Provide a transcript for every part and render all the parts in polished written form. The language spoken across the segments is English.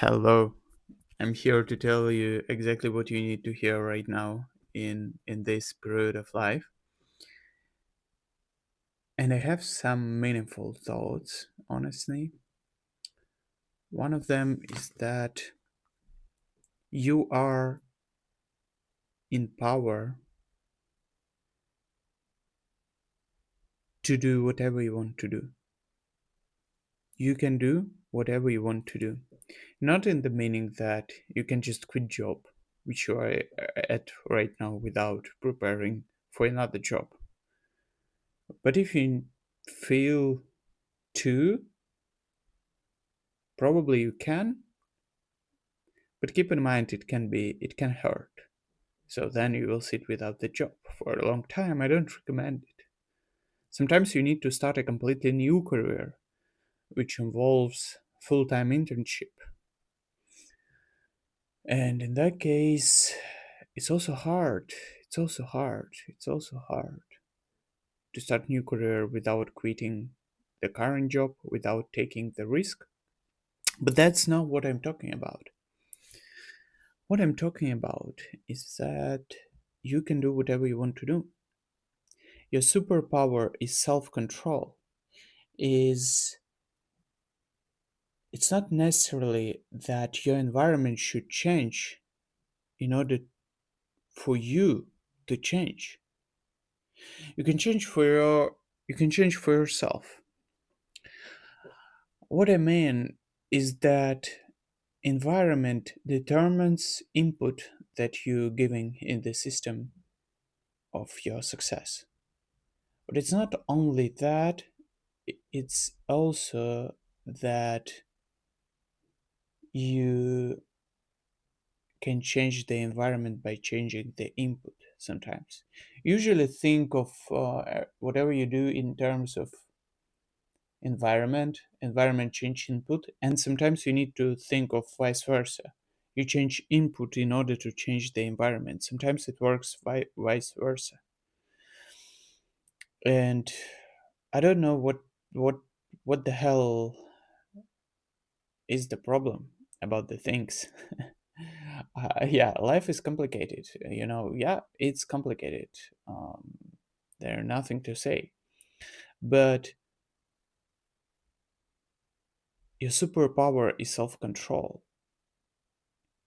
Hello. I'm here to tell you exactly what you need to hear right now in this period of life. And I have some meaningful thoughts, honestly. One of them is that you are in power to do whatever you want to do. You can do whatever you want to do. Not in the meaning that you can just quit job, which you are at right now without preparing for another job. But if you feel to, probably you can, but keep in mind it can hurt. So then you will sit without the job for a long time. I don't recommend it. Sometimes you need to start a completely new career, which involves full-time internship. And in that case, it's also hard. It's also hard. It's also hard to start new career without quitting the current job, without taking the risk. But that's not what I'm talking about. What I'm talking about is that you can do whatever you want to do. Your superpower is self-control. Is It's not necessarily that your environment should change in order for you to change. You can change for you can change for yourself. What I mean is that environment determines input that you're giving in the system of your success. But it's not only that, it's also that you can change the environment by changing the input sometimes. Usually think of whatever you do in terms of environment change input, and sometimes you need to think of vice versa. You change input in order to change the environment. Sometimes it works vice versa. And I don't know what what the hell is the problem about the things. Yeah, life is complicated. Yeah, it's complicated. There's nothing to say. But your superpower is self control,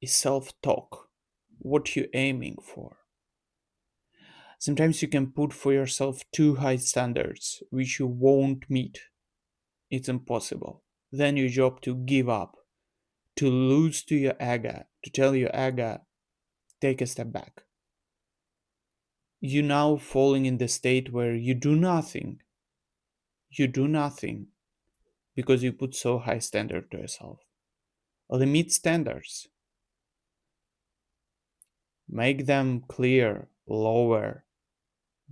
is self talk, what you're aiming for. Sometimes you can put for yourself too high standards, which you won't meet. It's impossible. Then your job to give up, to lose to your ego, to tell your ego, take a step back. You now falling in the state where you do nothing because you put so high standard to yourself. Limit standards, make them clear, lower,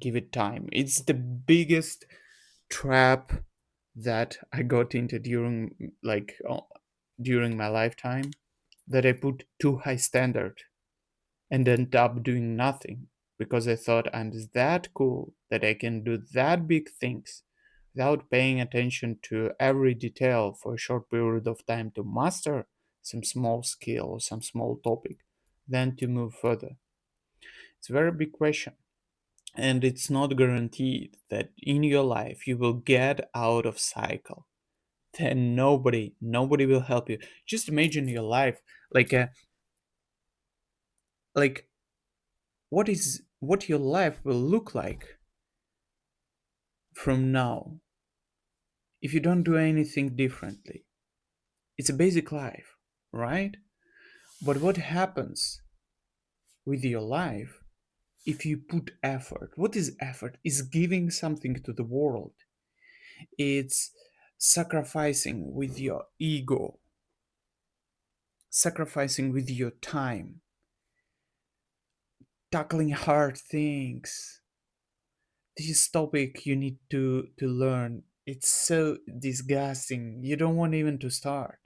give it time. It's the biggest trap that I got into during my lifetime, that I put too high standard and end up doing nothing because I thought I'm that cool that I can do that big things without paying attention to every detail for a short period of time to master some small skill or some small topic, then to move further. It's a very big question. And it's not guaranteed that in your life you will get out of cycle. Then nobody will help you. Just imagine your life like a like what your life will look like from now if you don't do anything differently. It's a basic life, right? But what happens with your life if you put effort? What is effort? Is giving something to the world. It's sacrificing with your ego, sacrificing with your time, tackling hard things. This topic you need to learn. It's so disgusting. You don't want even to start.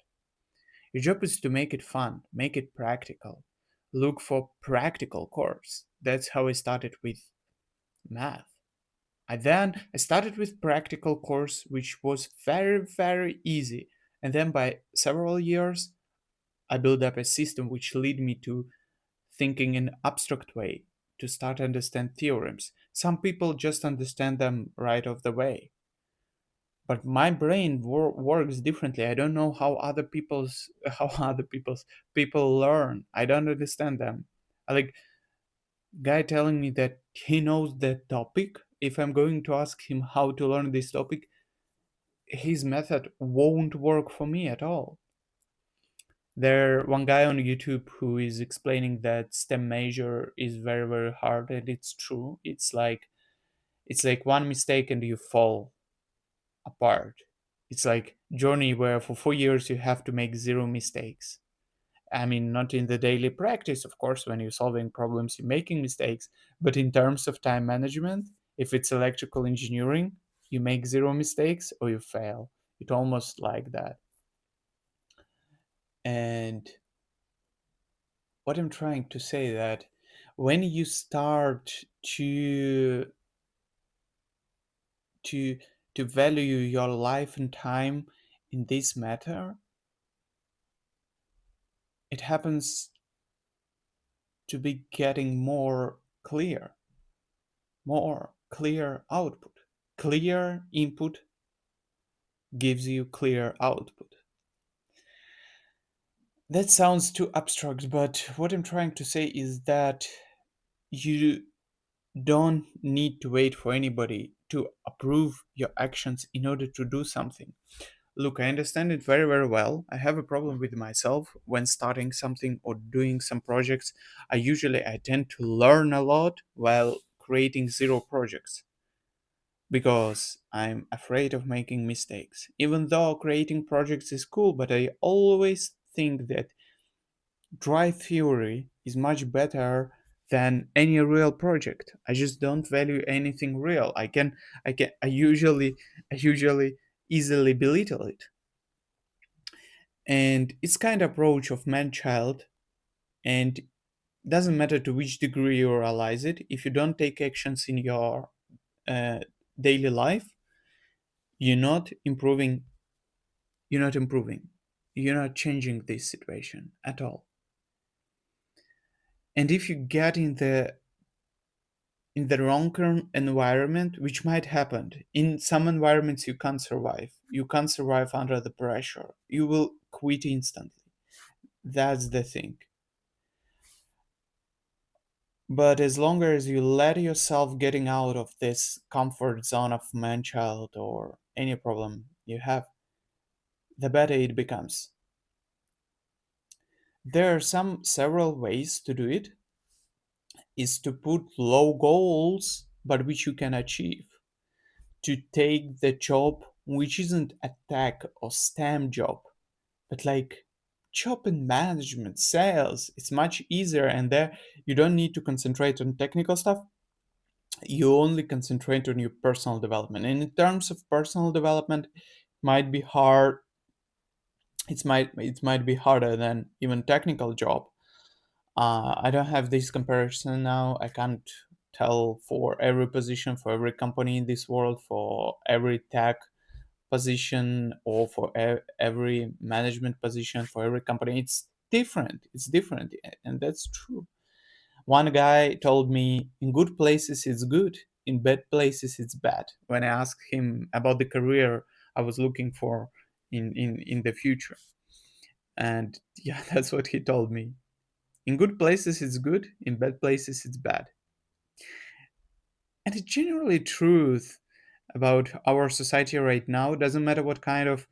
Your job is to make it fun, make it practical. Look for practical course. That's how I started with math. I started with practical course which was very easy. And then by several years I built up a system which led me to thinking in abstract way, to start understand theorems. Some people just understand them right off the way, but my brain works differently. I don't know how other people's how other people's people learn. I don't understand them. Like guy telling me that he knows that topic. If I'm going to ask him how to learn this topic, his method won't work for me at all. There one guy on YouTube who is explaining that STEM major is very very hard, and it's true. It's like one mistake and you fall apart. It's like journey where for 4 years you have to make zero mistakes. I mean, not in the daily practice, of course, when you're solving problems, you're making mistakes, but in terms of time management, if it's electrical engineering, you make zero mistakes or you fail. It's almost like that. And what I'm trying to say that when you start to to to value your life and time in this matter, it happens to be getting more clear output. Clear input gives you clear output. That sounds too abstract, but what I'm trying to say is that you don't need to wait for anybody to approve your actions in order to do something. Look, I understand it very, very well. I have a problem with myself when starting something or doing some projects. I tend to learn a lot while creating zero projects because I'm afraid of making mistakes. Even though creating projects is cool, but I always think that dry theory is much better than any real project. I just don't value anything real. I usually easily belittle it. And it's kind of approach of man-child, and doesn't matter to which degree you realize it. If you don't take actions in your uh, daily life, you're not improving. You're not improving. You're not changing this situation at all. And if you get in the wrong environment, which might happen. In some environments, you can't survive. You can't survive under the pressure. You will quit instantly. That's the thing. But as long as you let yourself getting out of this comfort zone of man-child or any problem you have, the better it becomes. There are several ways to do it. Is to put low goals, but which you can achieve. To take the job which isn't a tech or STEM job, but like job in management, sales. It's much easier, and there you don't need to concentrate on technical stuff. You only concentrate on your personal development. And in terms of personal development, might be hard. It might be harder than even technical job. I don't have this comparison now. I can't tell for every position, for every company in this world, for every tech position, or for every management position, for every company. It's different, and that's true. One guy told me, in good places it's good, in bad places it's bad, when I asked him about the career I was looking for in the future. And yeah, that's what he told me. In good places it's good, in bad places it's bad. And it's generally truth about our society right now. Doesn't matter what kind of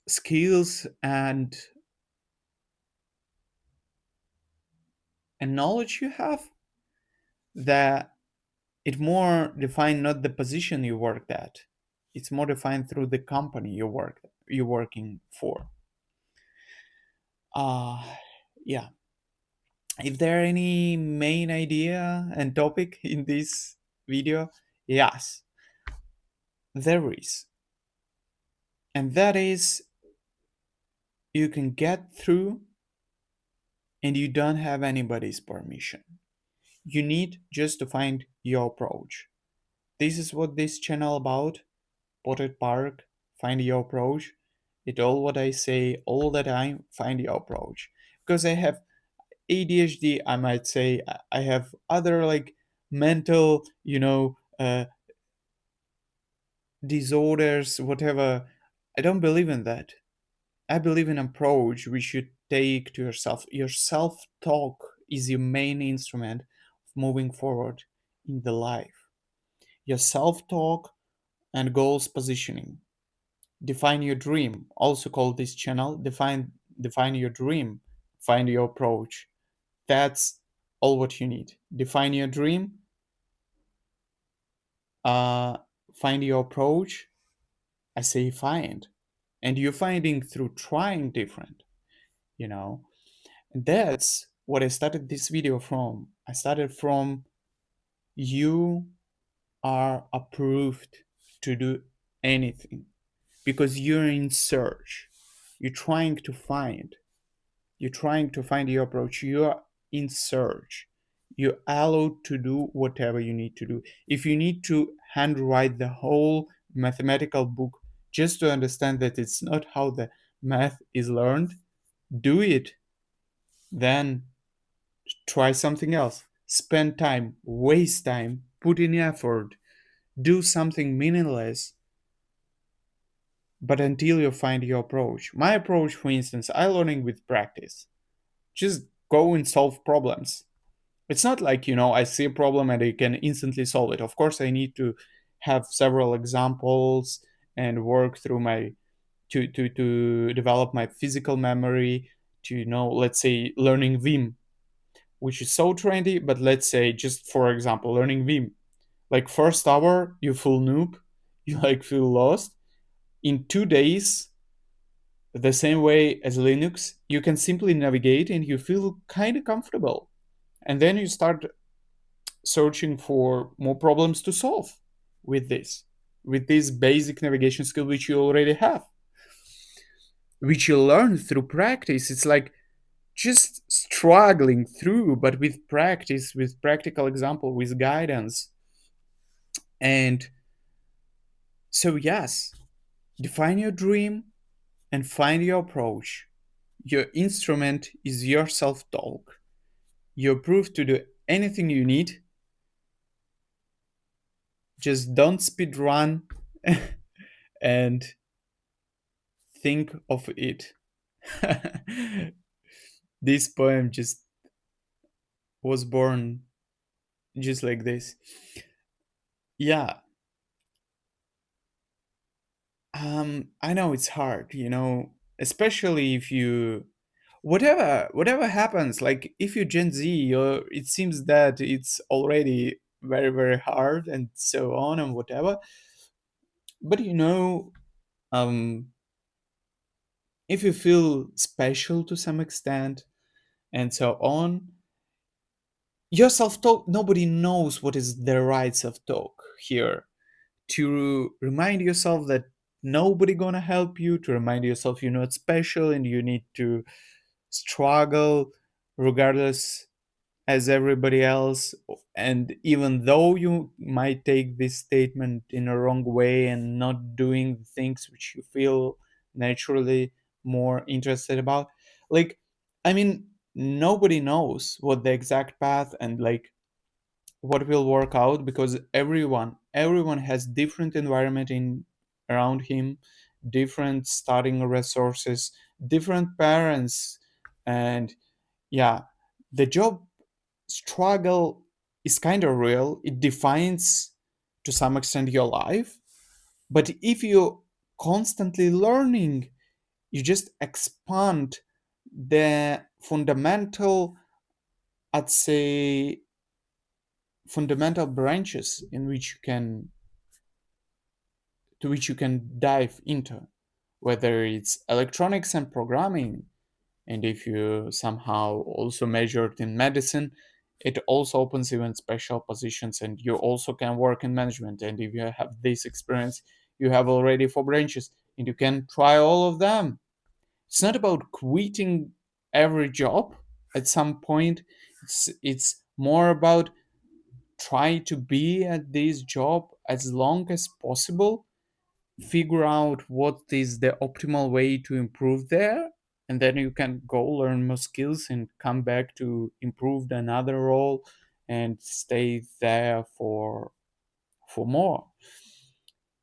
skills and knowledge you have, that it more defined not the position you worked at. It's more defined through the company you're working for. Uh yeah. If there are any main idea and topic in this video, yes, there is. And that is, you can get through and you don't have anybody's permission. You need just to find your approach. This is what this channel about. Potted Park, find your approach. it all what I say all the time, find your approach. Because I have ADHD, I might say I have other like mental, disorders, whatever. I don't believe in that. I believe in approach we should take to yourself. Your self-talk is your main instrument of moving forward in the life. Your self-talk and goals positioning. Define your dream. Also call this channel define your dream. Find your approach. That's all what you need. Define your dream, uh, find your approach. I say find. And you're finding through trying different, you know. And that's what I started this video from. I started from you are approved to do anything because you're in search. You're trying to find. You're trying to find your approach. You are in search. You're allowed to do whatever you need to do. If you need to handwrite the whole mathematical book just to understand that it's not how the math is learned, do it. Then try something else. Spend time, waste time, put in effort, do something meaningless, but until you find your approach. My approach, for instance, I learning with practice. Just go and solve problems. It's not like, I see a problem and I can instantly solve it. Of course, I need to have several examples and work through my to develop my physical memory to, let's say learning Vim, which is so trendy, but let's say just for example, learning Vim. Like first hour, you feel noob, you like feel lost. In 2 days, the same way as Linux, you can simply navigate and you feel kind of comfortable. And then you start searching for more problems to solve with this basic navigation skill which you already have, which you learn through practice. It's like just struggling through, but with practice, with practical example, with guidance. And so, yes, define your dream and find your approach. Your instrument is your self talk. You're proof to do anything you need. Just don't speed run and think of it. This poem just was born just like this. Yeah, I know it's hard, especially if you whatever happens, like if you Gen Z, or it seems that it's already very, very hard and so on and whatever. But um if you feel special to some extent and so on, your self-talk, nobody knows what is the right self-talk here. To remind yourself that nobody gonna help you, to remind yourself you're not special and you need to struggle regardless as everybody else. And even though you might take this statement in a wrong way and not doing the things which you feel naturally more interested about, like, I mean, nobody knows what the exact path and like what will work out, because everyone has different environment in around him, different starting resources, different parents. And yeah, the job struggle is kind of real. It defines to some extent your life. But if you constantly learning, you just expand the fundamental, I'd say, fundamental branches in which you can to which you can dive into, whether it's electronics and programming. And if you somehow also measured in medicine, it also opens even special positions, and you also can work in management. And if you have this experience, you have already 4 branches and you can try all of them. It's not about quitting every job at some point. It's more about try to be at this job as long as possible, figure out what is the optimal way to improve there, and then you can go learn more skills and come back to improve another role and stay there for more.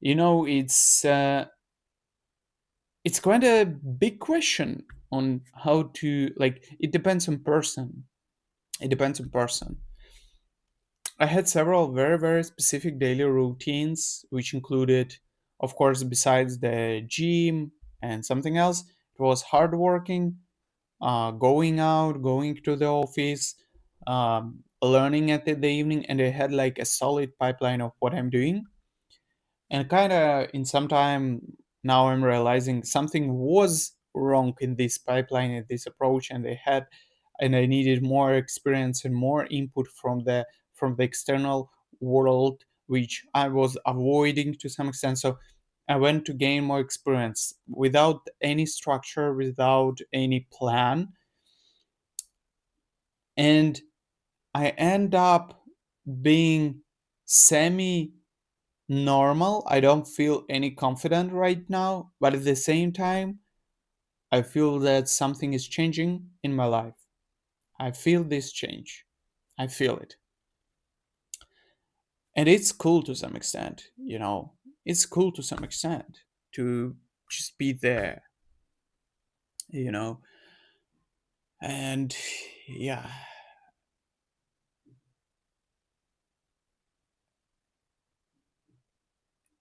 You know, it's quite a big question on how to, like, it depends on person. It depends on person. I had several very, very specific daily routines, which included, of course, besides the gym and something else, it was hardworking, going out, going to the office, learning at the evening, and I had like a solid pipeline of what I'm doing. And kind of in some time now I'm realizing something was wrong in this pipeline, in this approach, and I needed more experience and more input from the external world, which I was avoiding to some extent. So I went to gain more experience without any structure, without any plan, and I end up being semi normal. I don't feel any confident right now, but at the same time, I feel that something is changing in my life. I feel this change. I feel it. And it's cool to some extent, you know. It's cool to some extent to just be there, you know. And yeah,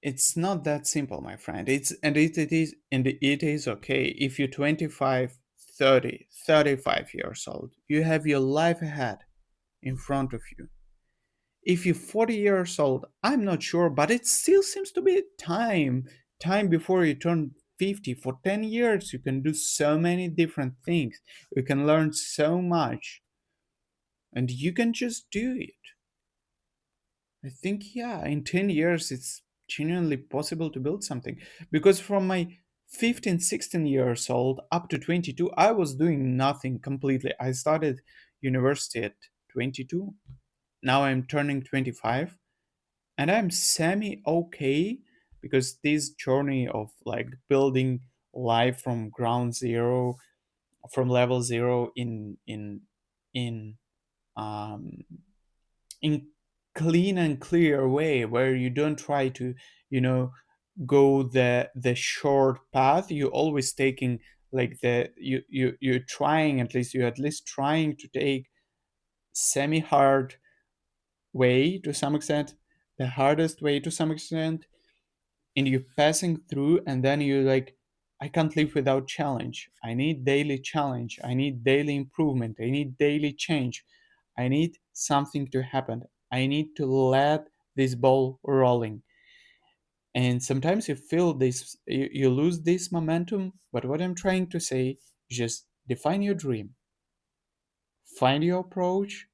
it's not that simple, my friend. It is okay if you're 25, 30, 35 years old. You have your life ahead in front of you. If you're 40 years old, I'm not sure, but it still seems to be time before you turn 50. For 10 years you can do so many different things, you can learn so much, and you can just do it. I think, yeah, in 10 years it's genuinely possible to build something, because from my 15, 16 years old up to 22 I was doing nothing completely. I started university at 22. Now I'm turning 25, and I'm semi okay, because this journey of like building life from ground zero, from level zero in um in clean and clear way, where you don't try to, you know, go the short path. You always taking like the you're trying, at least you're at least trying to take semi hard way to some extent, the hardest way to some extent, and you're passing through, and then you're like, I can't live without challenge. I need daily challenge. I need daily improvement. I need daily change. I need something to happen. I need to let this ball rolling. And sometimes you feel this, you lose this momentum. But what I'm trying to say is just define your dream, find your approach.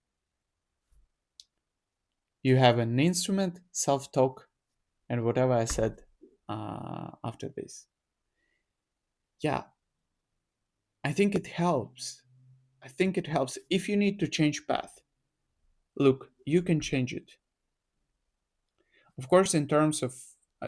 You have an instrument, self talk, and whatever I said after this. Yeah, I think it helps. I think it helps. If you need to change path, look, you can change it. Of course, in terms of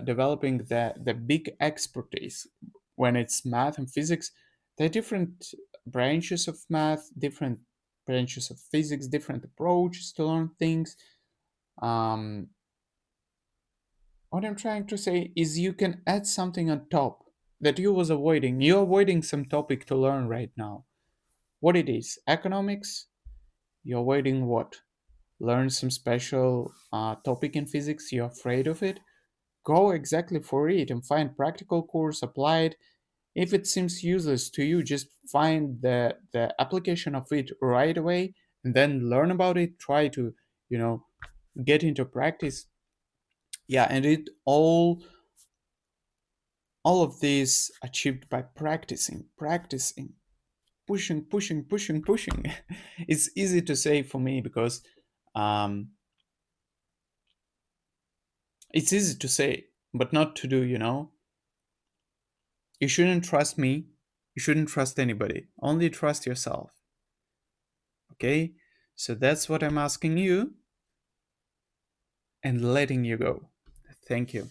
developing the big expertise, when it's math and physics, there are different branches of math, different branches of physics, different approaches to learn things. Um, what I'm trying to say is you can add something on top that you was avoiding. You're avoiding some topic to learn right now. What it is? Economics? You're avoiding what? Learn some special topic in physics, you're afraid of it, go exactly for it and find practical course, apply it. If it seems useless to you, just find the application of it right away, and then learn about it, try to, you know, get into practice. Yeah, and it all of this achieved by practicing, pushing. It's easy to say for me because um it's easy to say, but not to do, you know? You shouldn't trust me. You shouldn't trust anybody. Only trust yourself. Okay? So that's what I'm asking you and letting you go. Thank you.